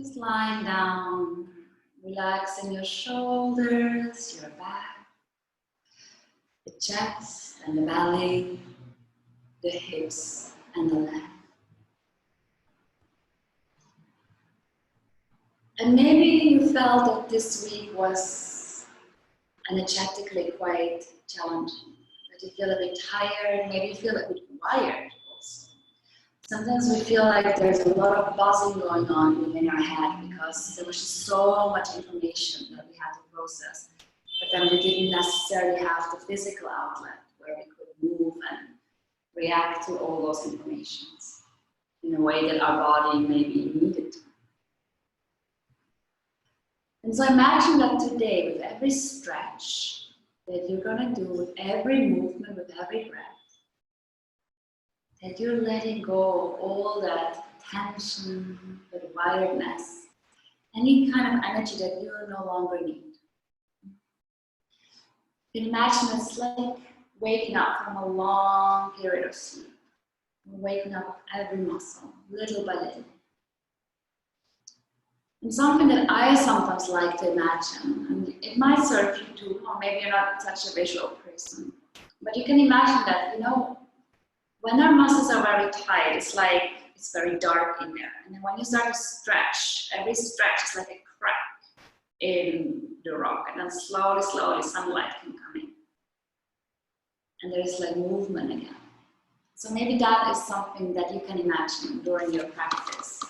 Just lying down, relaxing your shoulders, your back, the chest and the belly, the hips and the leg. And maybe you felt that this week was energetically quite challenging, that you feel a bit tired, maybe you feel a bit wired also. Sometimes we feel like there's a lot of buzzing going on within our head because there was just so much information that we had to process, but then we didn't necessarily have the physical outlet where we could move and react to all those informations in a way that our body maybe needed to. And so imagine that today, with every stretch that you're going to do, with every movement, with every breath, that you're letting go of all that tension, that wiredness, any kind of energy that you no longer need. You can imagine it's like waking up from a long period of sleep. Waking up every muscle, little by little. And something that I sometimes like to imagine, and it might serve you too, or maybe you're not such a visual person, but you can imagine that, when our muscles are very tight, it's like it's very dark in there. And then when you start to stretch, every stretch is like a crack in the rock, and then slowly, slowly sunlight can come in. And there's like movement again. So maybe that is something that you can imagine during your practice.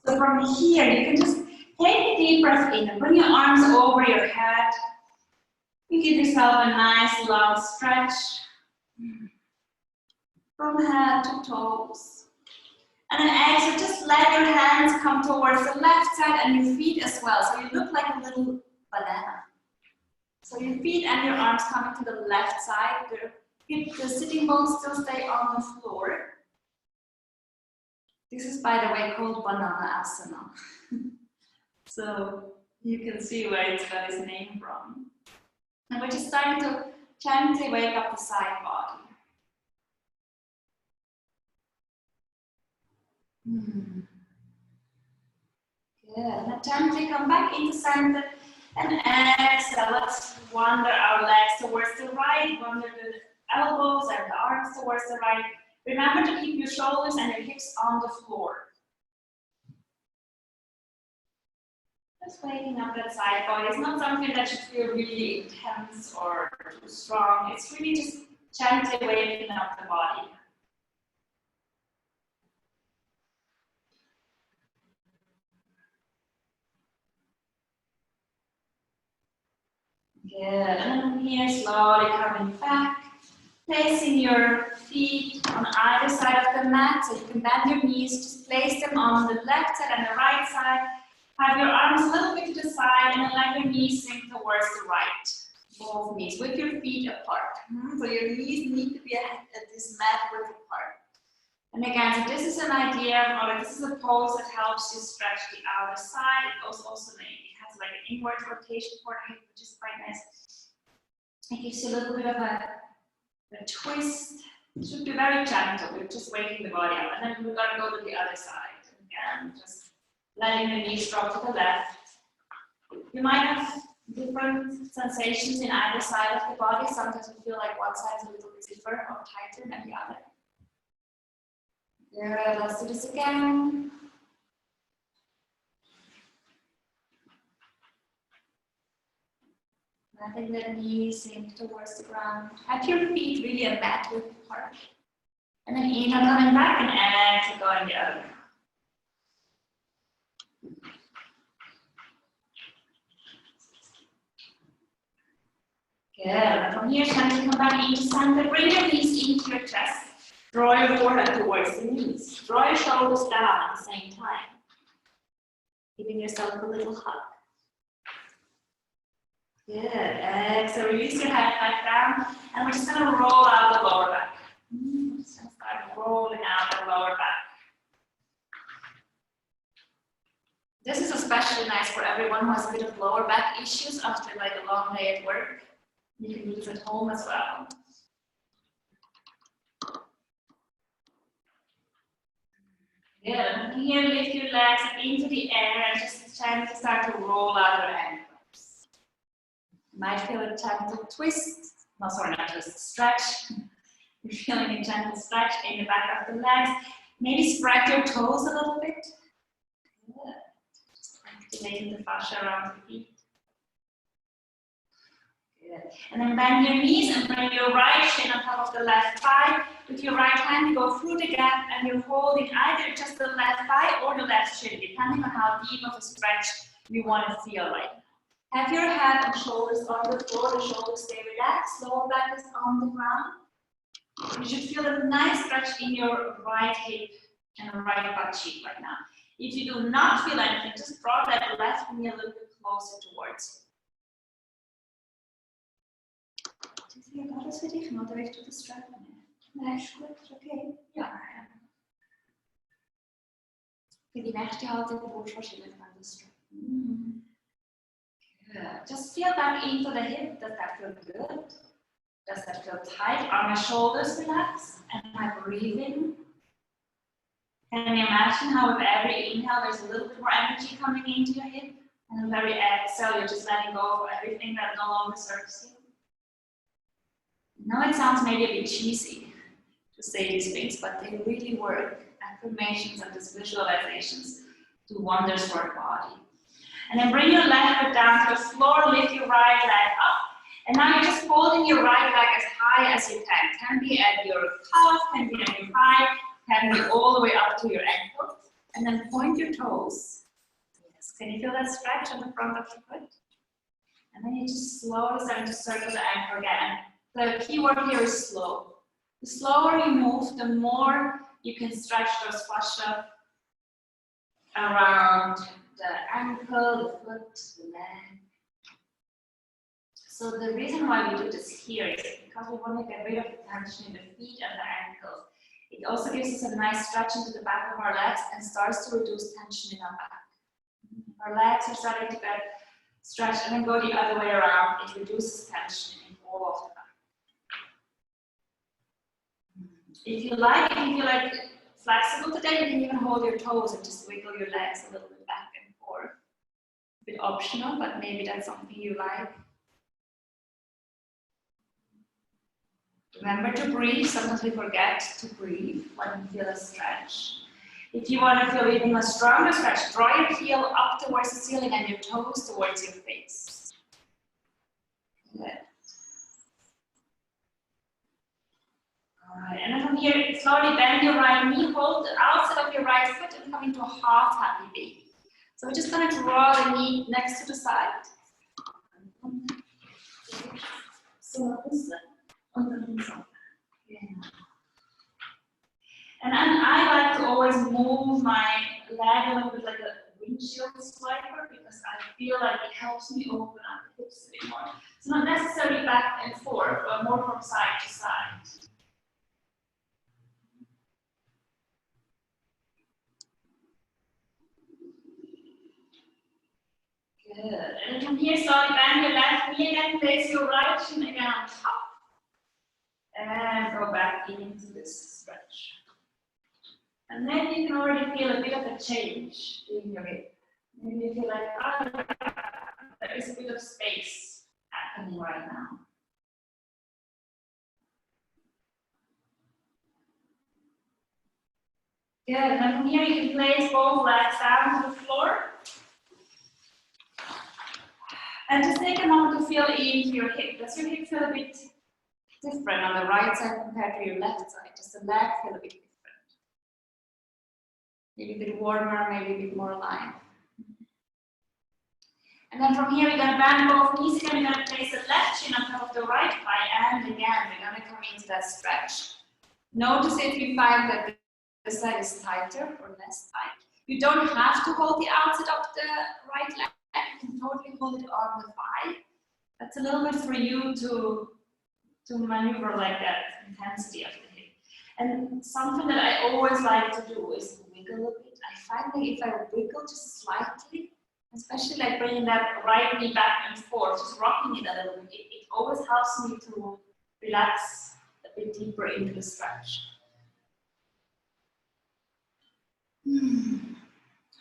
So from here, you can just take a deep breath in and bring your arms over your head. You give yourself a nice long stretch from head to toes. And then exhale, just let your hands come towards the left side and your feet as well. So you look like a little banana. So your feet and your arms coming to the left side. The sitting bones still stay on the floor. This is, by the way, called Banana Asana. So you can see where it's got its name from. And we're just starting to gently wake up the side body. Good. And then gently come back into center and exhale. Let's wander our legs towards the right, wander the elbows and the arms towards the right. Remember to keep your shoulders and your hips on the floor. Just waking up that side body. It's not something that should feel really intense or too strong. It's really just gently waking up the body. Good. And then here, slowly coming back. Placing your feet on either side of the mat, so you can bend your knees, just place them on the left side and the right side. Have your arms a little bit to the side and then let your knees sink towards the right. Both knees with your feet apart. So your knees need to be at this mat width apart. And again, so this is an idea, or this is a pose that helps you stretch the outer side. It also maybe has like an inward rotation for the hip, which is quite nice. It gives you a little bit of a twist. It should be very gentle. We're just waking the body up. And then we're going to go to the other side. Again, just letting the knees drop to the left. You might have different sensations in either side of the body. Sometimes we feel like one side is a little bit stiffer or tighter than the other. Good. Let's do this again. Letting the knees sink towards the ground. Have your feet really a mat width apart. And then inhale coming back and exhale going the other. Good. And from here, gently come back into center. Bring your knees into your chest. Draw your forehead towards the knees. Draw your shoulders down at the same time. Giving yourself a little hug. Good. Exhale, release your head back down, and we're just going to roll out the lower back. Just going to start rolling out the lower back. This is especially nice for everyone who has a bit of lower back issues after like a long day at work. You can use it at home as well. Good. from here, lift your legs into the air and just gently start to roll out your ankles. You might feel a gentle twist. No, sorry, not twist, stretch. You're feeling a gentle stretch in the back of the legs. Maybe spread your toes a little bit. Good. Just activating the fascia around the feet. Good. And then bend your knees and bring your right shin on top of the left thigh. With your right hand, you go through the gap and you're holding either just the left thigh or the left shin, depending on how deep of a stretch you want to feel right now. Have your head and shoulders on the floor, the shoulders stay relaxed, lower back is on the ground. You should feel a nice stretch in your right hip and right butt cheek right now. If you do not feel anything, just draw that left knee a little bit closer towards you. Zie je alles für dich? Oder willst du das strecken? Nein, ist gut, okay. Ja. Für die nächste Haltung brauchst du wahrscheinlich dann das strecken. Good. Just feel back into the hip. Does that feel good? Does that feel tight? Are my shoulders relaxed? Am I breathing? Can you imagine how with every inhale there's a little bit more energy coming into your hip? And with every exhale you're just letting go of everything that no longer serves you? Now it sounds maybe a bit cheesy to say these things, but they really work. Affirmations and these visualizations do wonders for our body. And then bring your left foot down to the floor, lift your right leg up. And now you're just holding your right leg as high as you can. Can be at your calf, can be at your thigh, can be all the way up to your ankle. And then point your toes. Yes. Can you feel that stretch on the front of your foot? And then you just slowly start to circle the ankle again. The key word here is slow. The slower you move, the more you can stretch those fascia around the ankle, the foot, the leg. So the reason why we do this here is because we want to get rid of the tension in the feet and the ankles. It also gives us a nice stretch into the back of our legs and starts to reduce tension in our back. Our legs are starting to get stretched and then go the other way around. It reduces tension in all of the back. If you feel like flexible today, you can even hold your toes and just wiggle your legs a little bit back and forth. A bit optional, but maybe that's something you like. Remember to breathe. Sometimes we forget to breathe when we feel a stretch. If you want to feel even a stronger stretch, draw your heel up towards the ceiling and your toes towards your face. Good. Alright, and then from here, slowly bend your right knee, hold the outside of your right foot and come into a half happy baby. So we're just going to draw the knee next to the side. And then I like to always move my leg a little bit like a windshield swiper because I feel like it helps me open up the hips a bit more. So not necessarily back and forth, but more from side to side. Good. And then from here, slowly bend your left knee again, place your right shin again on top. And go back into this stretch. And then you can already feel a bit of a change in your hip. Maybe you feel like, oh, there is a bit of space happening right now. Good. And then from here, you can place both legs down to the floor. And just take a moment to feel into your hip. Does your hip feel a bit different on the right side compared to your left side? Does the leg feel a bit different? Maybe a bit warmer, maybe a bit more alive. And then from here, we're going to bend both knees again. We're going to place the left shin on top of the right thigh. And again, we're going to come into that stretch. Notice if you find that the side is tighter or less tight. You don't have to hold the outside of the right leg. You can totally hold it on the thigh. That's a little bit for you to maneuver like that intensity of the hip. And something that I always like to do is wiggle a bit. I find that if I wiggle just slightly, especially like bringing that right knee back and forth, just rocking it a little bit, it always helps me to relax a bit deeper into the stretch.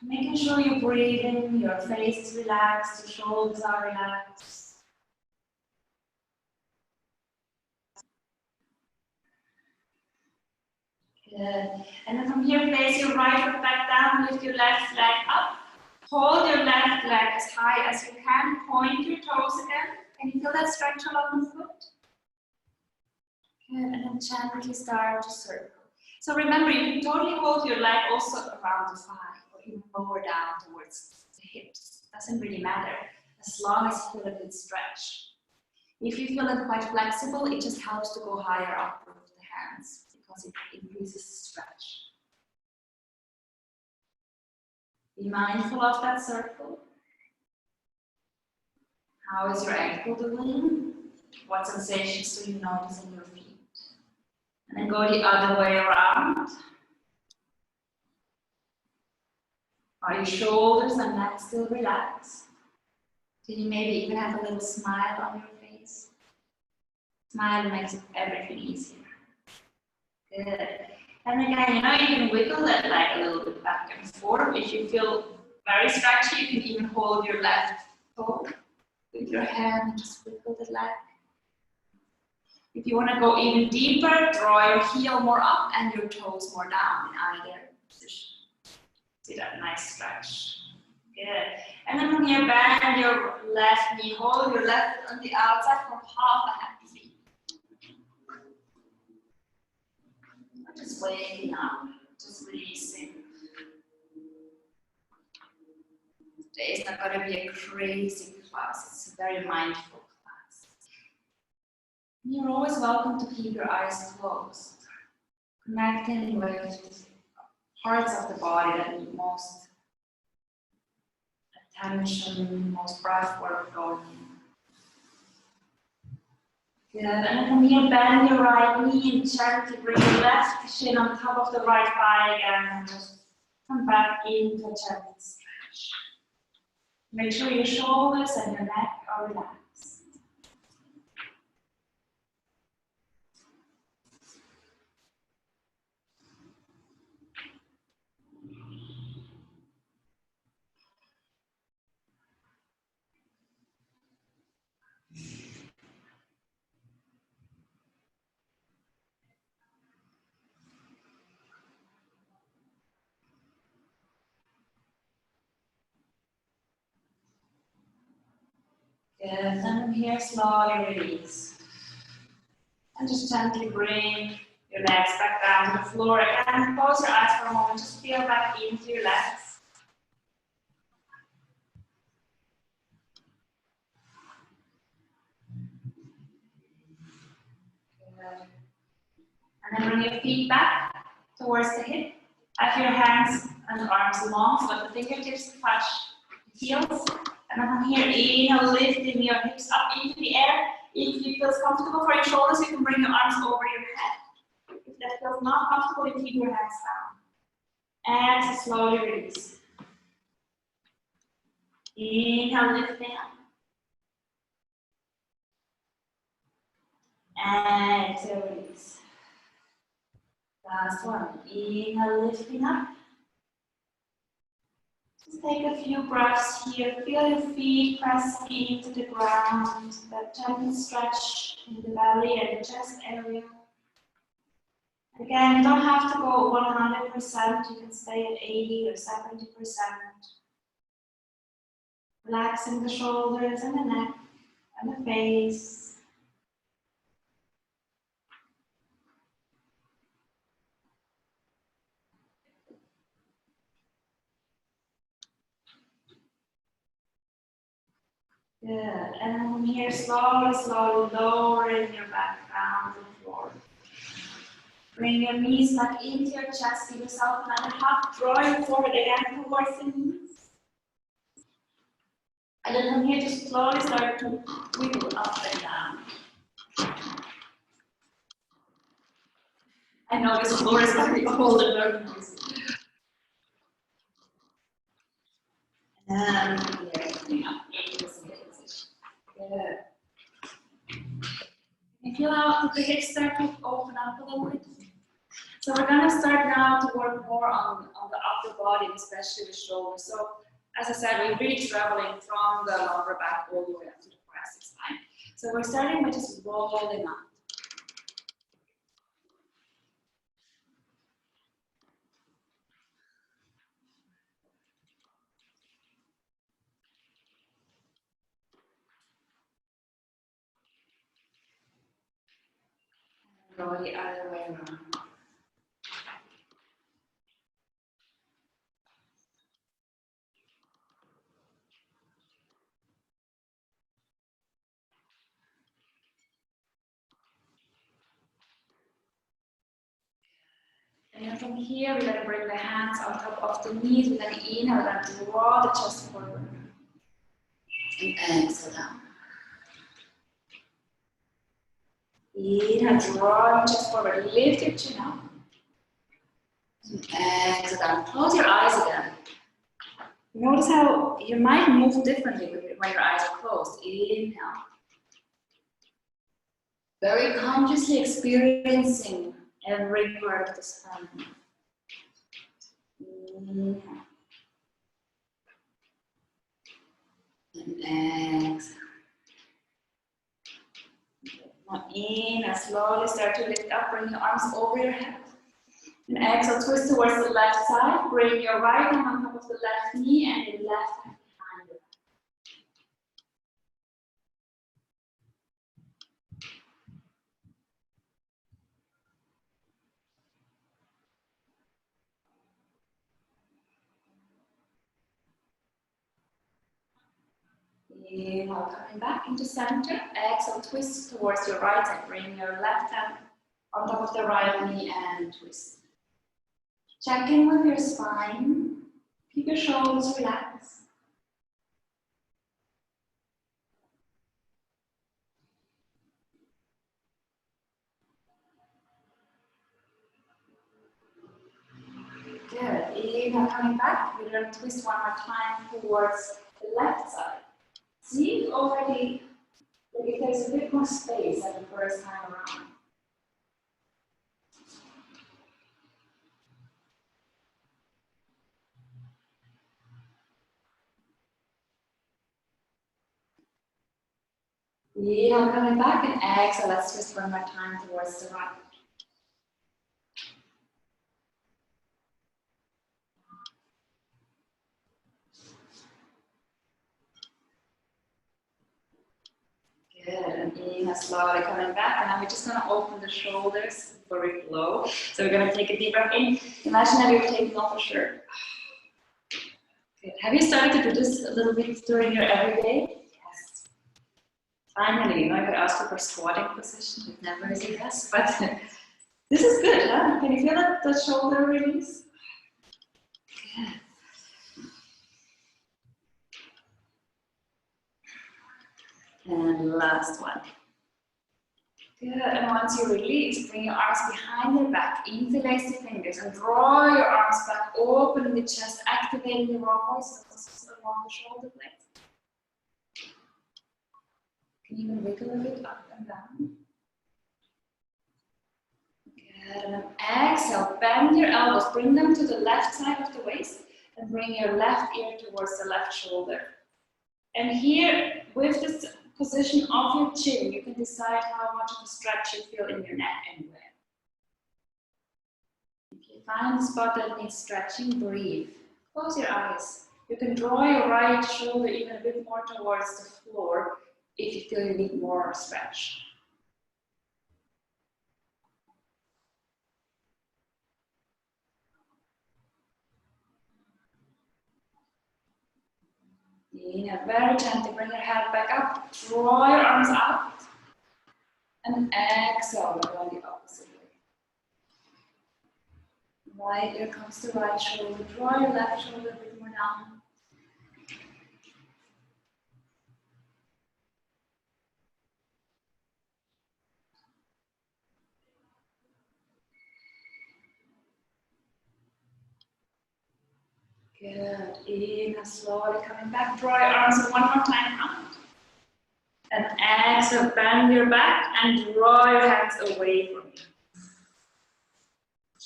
Making sure you're breathing, your face is relaxed, your shoulders are relaxed. Good. And then from here, place your right foot back down, lift your left leg up. Hold your left leg as high as you can. Point your toes again. Can you feel that stretch along the foot? Good. And then gently start to circle. So remember, you can totally hold your leg also around the thigh or even lower down towards the hips. Doesn't really matter as long as you feel a good stretch. If you feel it quite flexible, it just helps to go higher up with the hands because it increases stretch. Be mindful of that circle. How is your ankle doing? What sensations do you notice in your feet? And then go the other way around. Are your shoulders and neck still relaxed? Do you maybe even have a little smile on your face? Smile makes everything easier. Good. And again, you know, you can wiggle that leg a little bit back and forth. If you feel very stretchy, you can even hold your left toe with your hand and just wiggle the leg. If you want to go even deeper, draw your heel more up and your toes more down in either position. See that nice stretch. Good. And then from here, bend your left knee, hold your left foot on the outside for half a happy feet. Just waking up, just releasing. Today is not going to be a crazy class, it's a very mindful class. You're always welcome to keep your eyes closed, connecting with parts of the body that need most attention, most breath work going in. Good, and then from here, bend your right knee and gently bring your left shin on top of the right thigh again and just come back into a gentle stretch. Make sure your shoulders and your neck are relaxed. Good, and then from here, slowly release. And just gently bring your legs back down to the floor again. Close your eyes for a moment, just feel back into your legs. Good. And then bring your feet back towards the hip. Have your hands and arms long so that the fingertips touch the heels. And then from here, inhale, lifting your hips up into the air. If you feel comfortable for your shoulders, you can bring your arms over your head. If that feels not comfortable, you can keep your hands down. Exhale, slowly release. Inhale, lifting up. Exhale, release. Last one. Inhale, lifting up. Just take a few breaths here. Feel your feet pressing into the ground. That gentle stretch in the belly and the chest area. Again, you don't have to go 100%. You can stay at 80 or 70%. Relaxing the shoulders and the neck and the face. Good, and then from here, slowly lowering your back down to the floor. Bring your knees back into your chest, give yourself another hug, draw your forehead again towards the knees. And then from here, just slowly start to wiggle up and down. I know this floor is going to be cold and very noisy. And from here, coming up into the sitting position. Good. You feel how the hips start to open up a little bit? So we're going to start now to work more on the upper body, especially the shoulders. So, as I said, we're really traveling from the lower back all the way up to the thoracic spine. So we're starting by just rolling up. Go the other way around. And then from here, we're going to bring the hands on top of the knees. We're going to inhale, we're going to draw the chest forward. And exhale down. Inhale, draw your chest forward. Lift your chin up. And exhale down. Close your eyes again. Notice how you might move differently when your eyes are closed. Inhale. Very consciously experiencing every part of the spine. Inhale. And exhale. Now inhale, slowly start to lift up, bring your arms over your head. And exhale, twist towards the left side. Bring your right hand on top of the left knee and your left hand behind you. Inhale, coming back into center. Exhale, twist towards your right side. Bring your left hand on top of the right knee and twist. Check in with your spine. Keep your shoulders relaxed. Good. Inhale, coming back. We're going to twist one more time towards the left side. See already, like if there's a bit more space than the first time around. Inhale, coming back, and exhale. Let's twist one more time towards the right. Good, and inhale, slowly coming back, and now we're just going to open the shoulders before we flow. So we're going to take a deep breath in. Imagine that you're taking off a shirt. Good. Have you started to do this a little bit during your everyday? Yes. Finally, you know, I could ask you for squatting position. It never is a yes, but this is good, huh? Can you feel that the shoulder release? Good. And last one. Good, and once you release, bring your arms behind your back, interlace the fingers, and draw your arms back, opening the chest, activating the rhomboids along the shoulder blades. Can you even wiggle a bit up and down? Good, and then exhale, bend your elbows, bring them to the left side of the waist, and bring your left ear towards the left shoulder. And here, with this position of your chin, you can decide how much of a stretch you feel in your neck and where. If you find a spot that needs stretching, breathe. Close your eyes. You can draw your right shoulder even a bit more towards the floor if you feel you need more stretch. Inhale, very gently, bring your head back up, draw your arms out, and exhale, go the opposite way. Right ear comes to right shoulder, draw your left shoulder a bit more down. Good, inhale, slowly coming back, draw your arms one more time out. And exhale, bend your back and draw your hands away from you.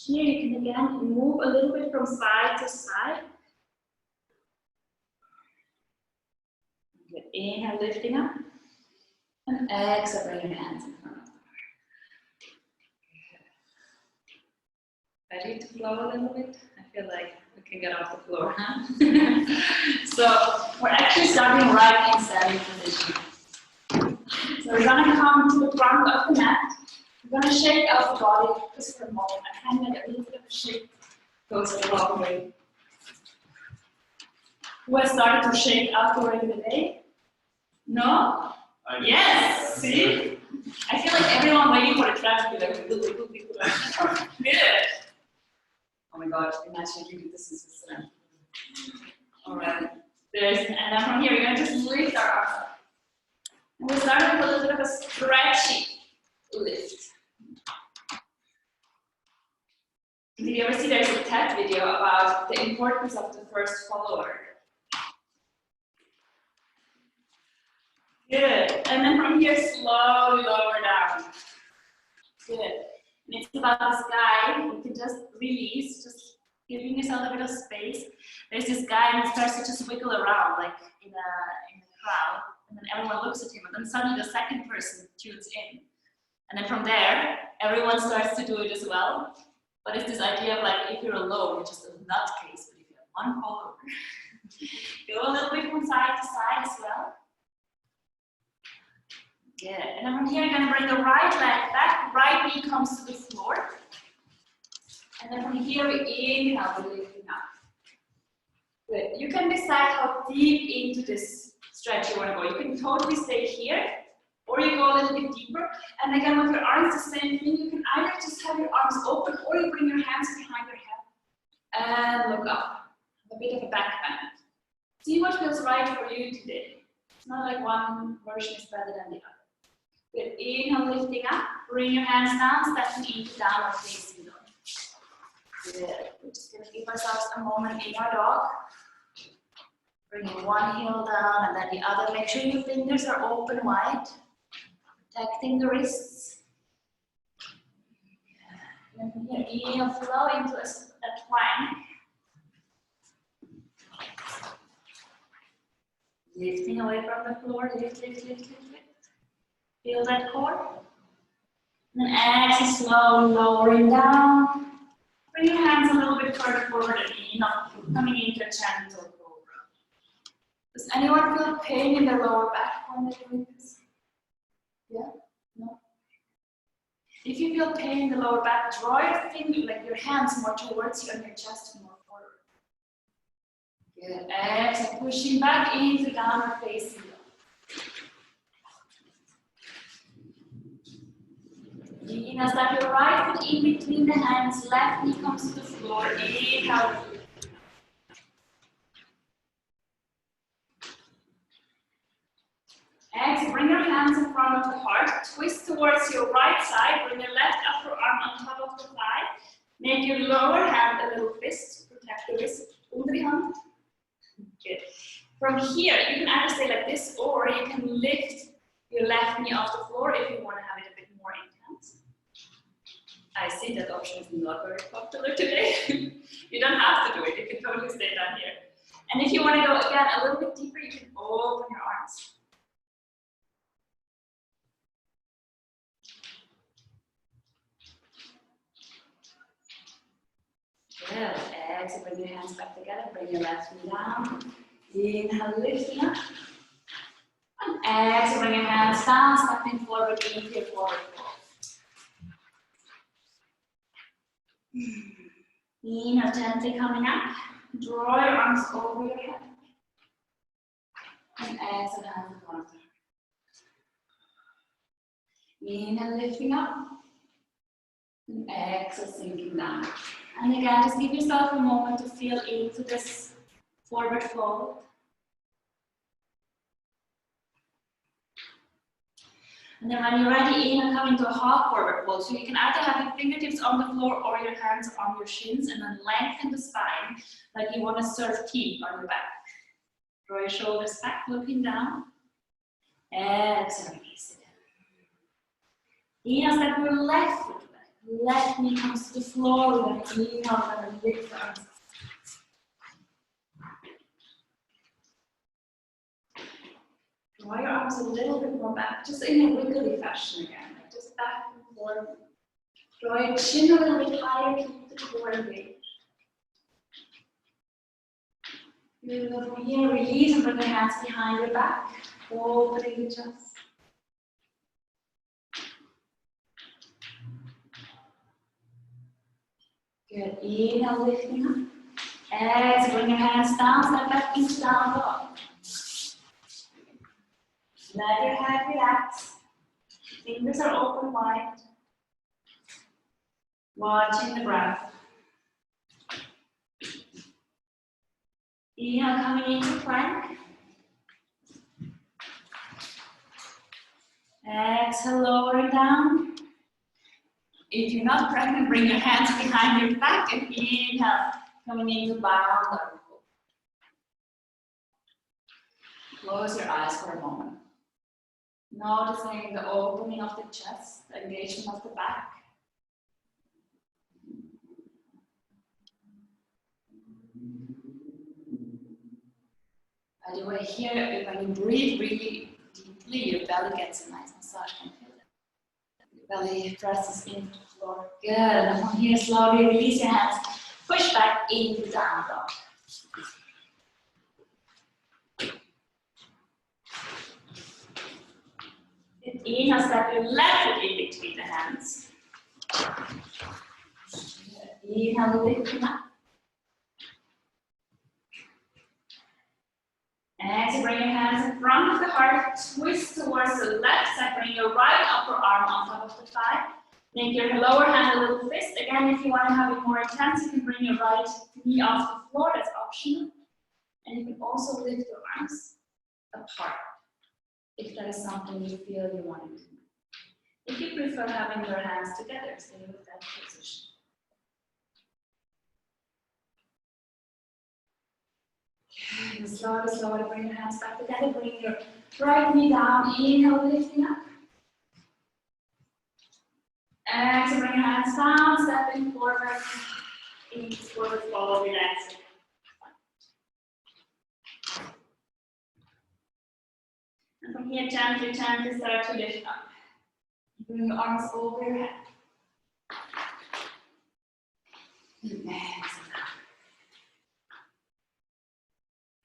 Here you can again move a little bit from side to side. Good. Inhale, lifting up. And exhale, bring your hands in front of the heart. Ready to flow a little bit? I feel like we can get off the floor, huh? So we're actually starting right in standing position. So we're gonna come to the front of the mat. We're gonna shake out the body just for a moment. I kind of get a little bit of a shake. Goes a long way. Who has started to shake out during the day? No? Yes! See? I feel like everyone waiting for a traffic like little people. Good. Oh my god, imagine if you do this in Switzerland. Alright. And then from here, we're going to just lift our arms up. And we're starting with a little bit of a stretchy lift. Did you ever see there's a TED video about the importance of the first follower? Good. And then from here, slowly lower down. Good. And it's about this guy. You can just release, just giving yourself a bit of space. There's this guy and he starts to just wiggle around like in the crowd. And then everyone looks at him. And then suddenly the second person tunes in. And then from there, everyone starts to do it as well. But it's this idea of like, if you're alone, you're just a nutcase. But if you have one follower, go a little bit from side to side as well. Good. And then from here, you're going to bring the right leg back. Right knee comes to the floor. And then from here, we inhale, we're lifting up. Good. You can decide how deep into this stretch you want to go. You can totally stay here, or you go a little bit deeper. And again, with your arms, the same thing. You can either just have your arms open, or you bring your hands behind your head. And look up. A bit of a back bend. See what feels right for you today. It's not like one version is better than the other. Good. Inhale, lifting up. Bring your hands down, stepping into downward facing dog. Good. We're just going to give ourselves a moment in our dog. Bringing one heel down and then the other. Make sure your fingers are open wide. Protecting the wrists. And from here, inhale, flow into a twine. Lifting away from the floor. Lift, lift, lift, lift, lift. Feel that core. And then exhale, slowly lowering down. Bring your hands a little bit further forward and coming into a gentle cobra. Does anyone feel pain in their lower back when they're doing this? Yeah? No? If you feel pain in the lower back, draw your finger, like your hands more towards you and your chest more forward. Good. Exhale, pushing back into downward facing dog. Inhale, step your right foot in between the hands, left knee comes to the floor. Inhale. Exhale, bring your hands in front of the heart. Twist towards your right side. Bring your left upper arm on top of the thigh. Make your lower hand a little fist. Protect the wrist. Under the hand. Good. From here, you can either stay like this, or you can lift your left knee off the floor if you want to have it a bit more intense. I see that option is not very popular today. You don't have to do it. You can totally stay down here. And if you want to go again a little bit deeper, you can open your arms. Good. Exhale, bring your hands back together. Bring your left knee down. Inhale, lifting up. And exhale, bring your hands down, stepping forward into your forward fold. Inhale, gently coming up. Draw your arms over your head. And exhale, hands in front of the heart. Inhale, lifting up. And exhale, sinking down. And again, just give yourself a moment to feel into this forward fold. And then when you're ready, inhale, come into a half forward fold. So you can either have your fingertips on the floor or your hands on your shins, and then lengthen the spine like you want to surf tea on your back. Draw your shoulders back, looking down. Exhale, release it. Inhale, step your left foot back. Left knee comes to the floor with an inhale, and lift the arms. Draw your arms a little bit more back, just in a wiggly fashion again, like just back and forth. Draw your chin a little bit higher, keep the core engaged. Beautiful. From here, release and bring your hands behind your back, opening the chest. Good. Inhale, lifting up. Exhale, bring your hands down, step back into down dog. Let your head relax. Fingers are open wide. Watching the breath. Inhale, coming into plank. Exhale, lowering down. If you're not pregnant, bring your hands behind your back and inhale, coming into bound dog. Close your eyes for a moment. Noticing the opening of the chest, the engagement of the back. By the way, here, when you breathe really deeply, your belly gets a nice massage. Can you feel it? Your belly presses into the floor. Good. And from here, slowly release your hands. Push back into down dog. Inhale, step your left foot in between the hands. Inhale, lifting up. Exhale, bring your hands in front of the heart, twist towards the left side, bring your right upper arm on top of the thigh. Make your lower hand a little fist. Again, if you want to have it more intense, you can bring your right knee off the floor, that's optional. And you can also lift your arms apart, if that is something you feel you want to do. If you prefer having your hands together, stay with that position. Okay, slowly bring your hands back together. Bring your right knee down. Inhale, lifting up. Exhale, bring your hands down, stepping forward. Inch forward, follow, relax. And from here, gently start to lift up. Bring your arms over your head.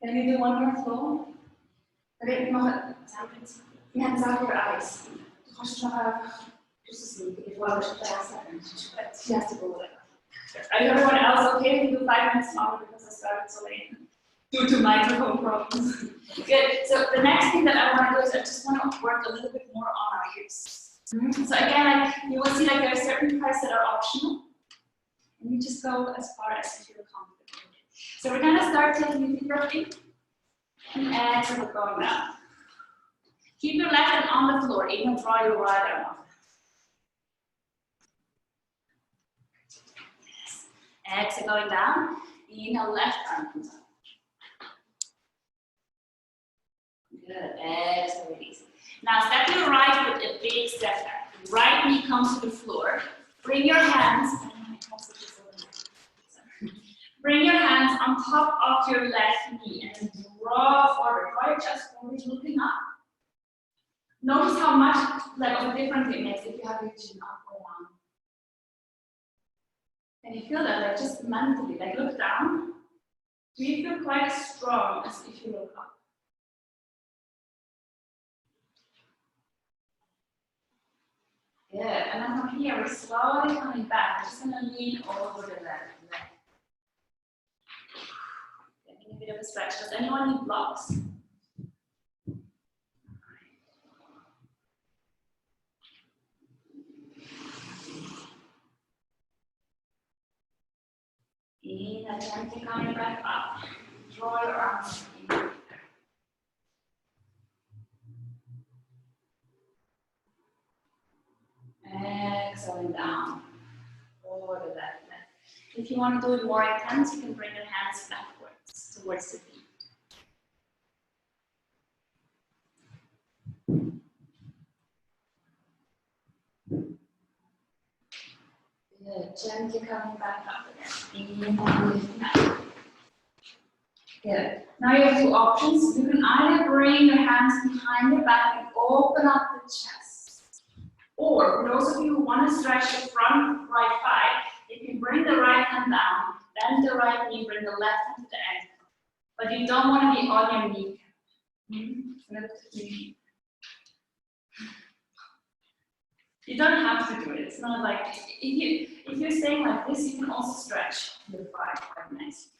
Can we do one more flow? Dan weet ik nog, je hebt zaken your eyes. Als je nog just to sleep, if you want to 5 seconds, but she has to go there. Are everyone else okay? We do 5 minutes longer because I started so late due to microphone problems. Good. So the next thing that I want to do is I just want to work a little bit more on our hips. So again, like, you will see like there are certain parts that are optional. And you just go as far as you feel comfortable. So we're going to start taking the deeper feet and exhale, going down. Keep your left hand on the floor, even draw your right arm off. Yes. Exhale, going down. Inhale, left arm comes up. Good. Exhale, release. Now step your right foot a big step back. Right knee comes to the floor. Bring your hands. Bring your hands on top of your left knee and draw forward. Draw your chest forward, looking up. Notice how much of a difference it makes if you have your chin up or down. Can you feel that? Like just mentally, like look down. Do you feel quite as strong as if you look up? Good. And then from here, we're slowly coming back. We're just going to lean over the left leg. Getting a bit of a stretch. Does anyone need blocks? Inhale, gently coming back up. Draw your arms in. Exhaling down over the left leg. If you want to do it more intense, you can bring your hands backwards towards the feet. Good. Gently coming back up again. Inhale, lifting up. Good. Now you have two options. You can either bring your hands behind your back and open up the chest. Or for those of you who want to stretch the front right thigh, you can bring the right hand down, bend the right knee, bring the left hand to the ankle. But you don't want to be on your kneecap. You don't have to do it. It's not like if you're staying like this, you can also stretch the thigh quite nicely.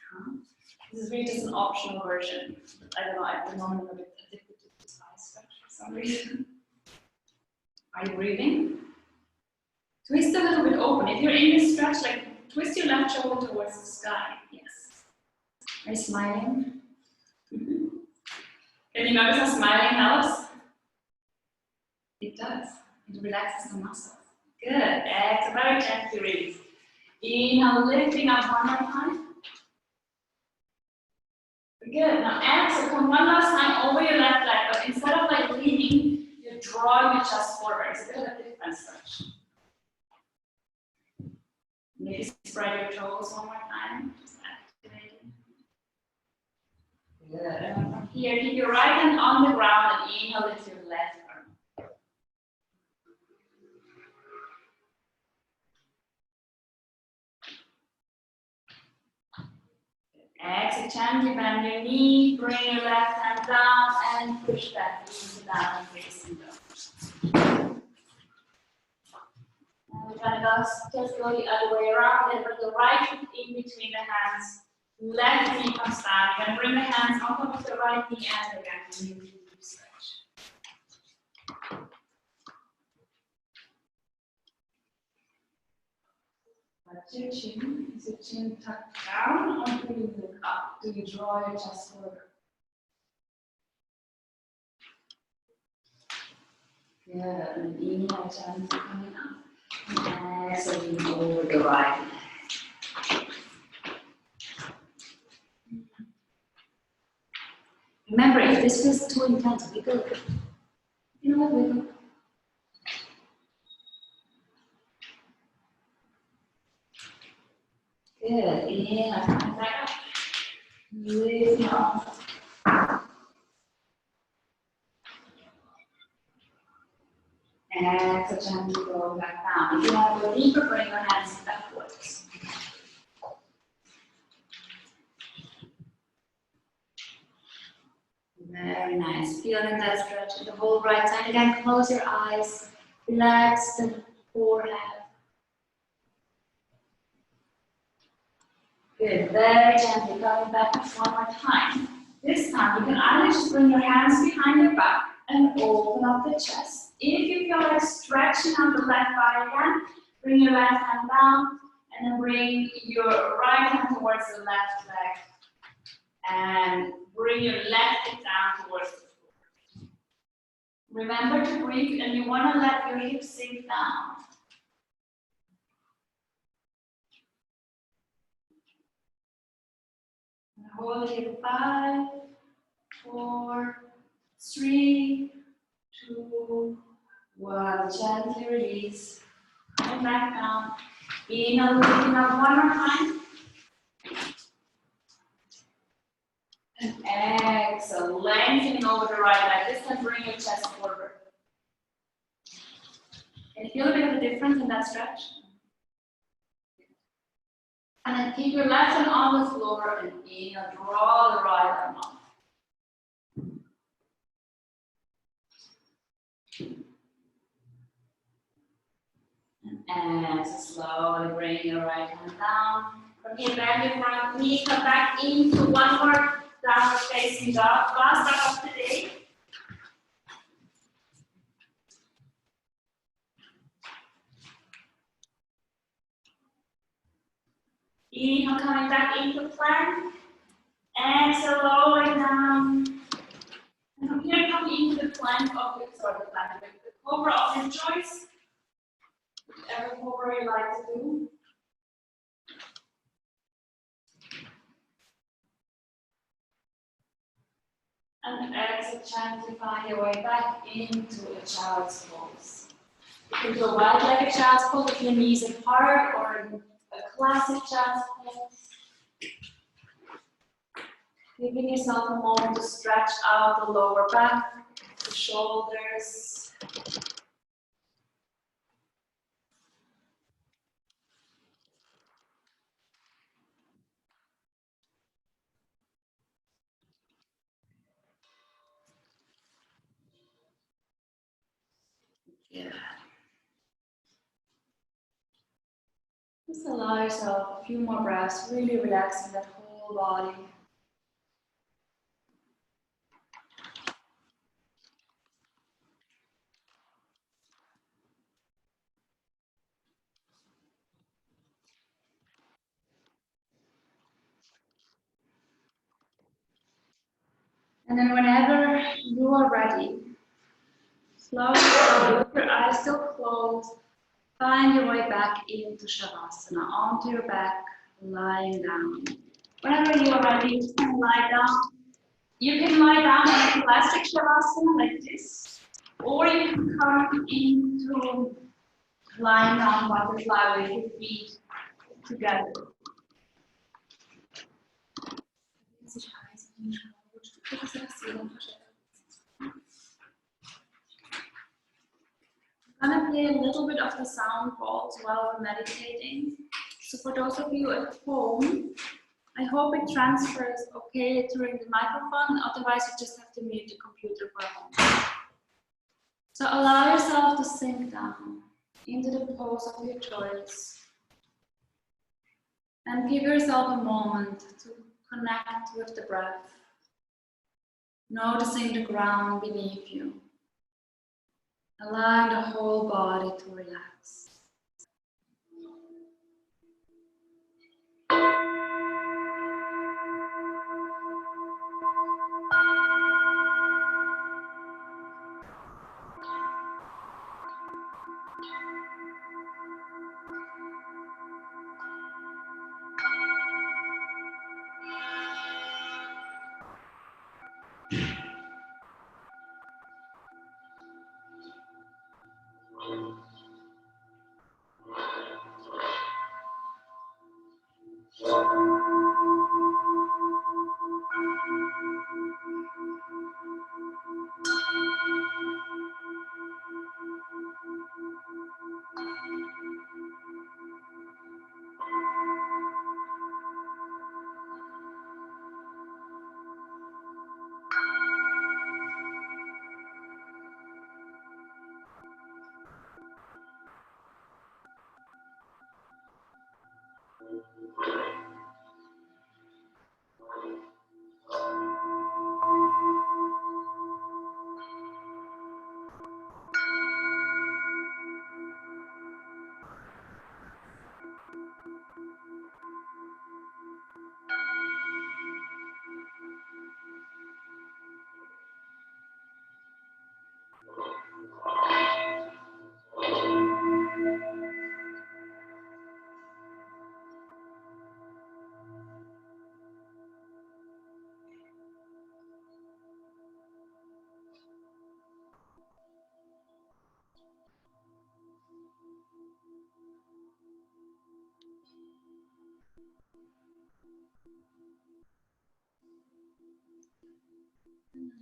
This is really just an optional version. I don't know. At the moment, I'm a bit addicted to this thigh stretch for some reason. Are you breathing? Twist a little bit open. If you're in this stretch, like twist your left shoulder towards the sky. Yes. Are you smiling? Can you notice how smiling helps? It does. It relaxes the muscles. Good. Exhale, very gently release. Inhale, lifting up one more time. Good. Now exhale, come one last time over your left leg, but instead of like leaning, you're drawing your chest forward. It's a bit of a different stretch. Maybe spread your toes one more time. Just activating. Good. And from here, keep your right hand on the ground and inhale into your left arm. Exhale, gently bend your knee, bring your left hand down and push that into down facing dog. Now we're gonna just go the other way around and bring the right foot in between the hands. Left knee comes down. You're gonna bring the hands on top of the right knee and again deep stretch. Touch your chin. Is your chin tucked down or do you look up? Do you draw your chest forward? Good. And inhale, gently coming up. Exhaling over the right leg. Remember, if this feels too intense, wiggle. You know what, wiggle. Good. Inhale, come back up. Lifting up. Exhale, gently go back down. If you want to go deeper, bring your hands backwards. Very nice. Feeling that stretch in the whole right side. Again, close your eyes. Relax the forehead. Good. Very gently. Coming back one more time. This time, you can either just bring your hands behind your back and open up the chest. If you feel like stretching out the left thigh again, bring your left hand down and then bring your right hand towards the left leg. And bring your left hip down towards the floor. Remember to breathe and you want to let your hips sink down. Hold it 5, 4, 3, 2, 1. Gently release. Coming back down. Inhale, lifting up one more time. And exhale, lengthening over the right leg. This time bring your chest forward. Can you feel a bit of a difference in that stretch? And then keep your left hand on the floor and inhale, draw the right arm up. And exhale, slowly bring your right hand down. From here, bend your front knee, come back into one more downward facing dog. Last dog of the day. Inhale, coming back into plank. Exhale, lowering down. And from here, come into the plank of the cobra of your choice. Whichever cobra you like to do. And exhale, gently find your way back into a child's pose. You can do a wide-legged child's pose with your knees apart or in a classic child's pose. Giving yourself a moment to stretch out the lower back, the shoulders. Yeah. Just allow yourself a few more breaths, really relaxing that whole body. And then whenever you are ready, slowly, with your eyes still closed, find your way back into Shavasana, onto your back, lying down. Whenever you are ready, you just lie down. You can lie down in a classic Shavasana like this, or you can come into lying down butterfly with your feet together. I'm going to play a little bit of the sound balls while we're meditating. So for those of you at home, I hope it transfers okay during the microphone, otherwise you just have to mute the computer for a moment. So allow yourself to sink down into the pose of your choice. And give yourself a moment to connect with the breath, noticing the ground beneath you, allowing the whole body to relax.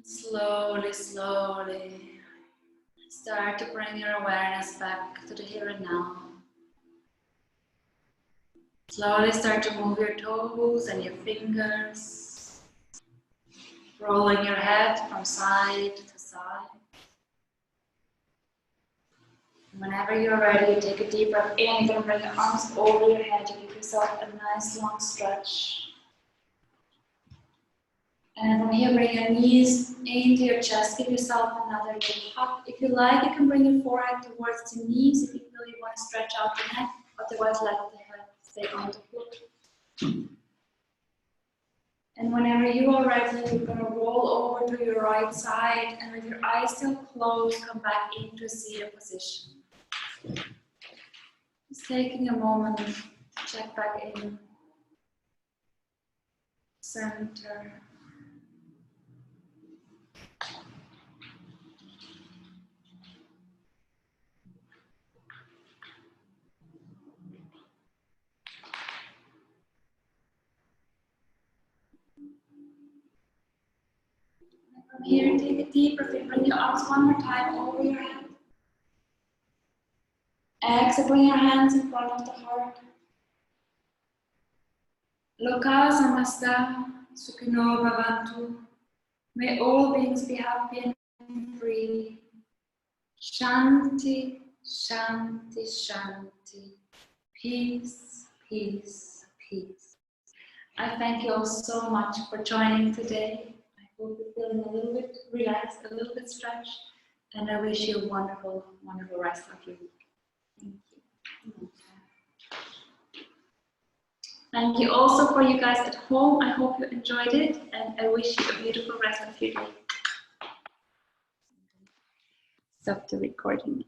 Slowly, slowly, start to bring your awareness back to the here and now. Slowly start to move your toes and your fingers, rolling your head from side to side. Whenever you're ready, you take a deep breath in. You're going to bring your arms over your head to give yourself a nice long stretch. And from here, bring your knees into your chest. Give yourself another little hug. If you like, you can bring your forehead towards the knees if you feel you want to stretch out the neck. Otherwise, let the head stay on the foot. And whenever you are ready, you're going to roll over to your right side. And with your eyes still closed, come back into a seated position. Just taking a moment to check back in. Center. From here, take a deeper breath. Bring your arms one more time over your head. Exhale, bring your hands in front of the heart. Loka samasta sukhino bhavantu. May all beings be happy and free. Shanti, shanti, shanti. Peace, peace, peace. I thank you all so much for joining today. I hope you're feeling a little bit relaxed, a little bit stretched, and I wish you a wonderful, wonderful rest of your week. Thank you. Thank you also for you guys at home. I hope you enjoyed it, and I wish you a beautiful rest of your day. Stop the recording.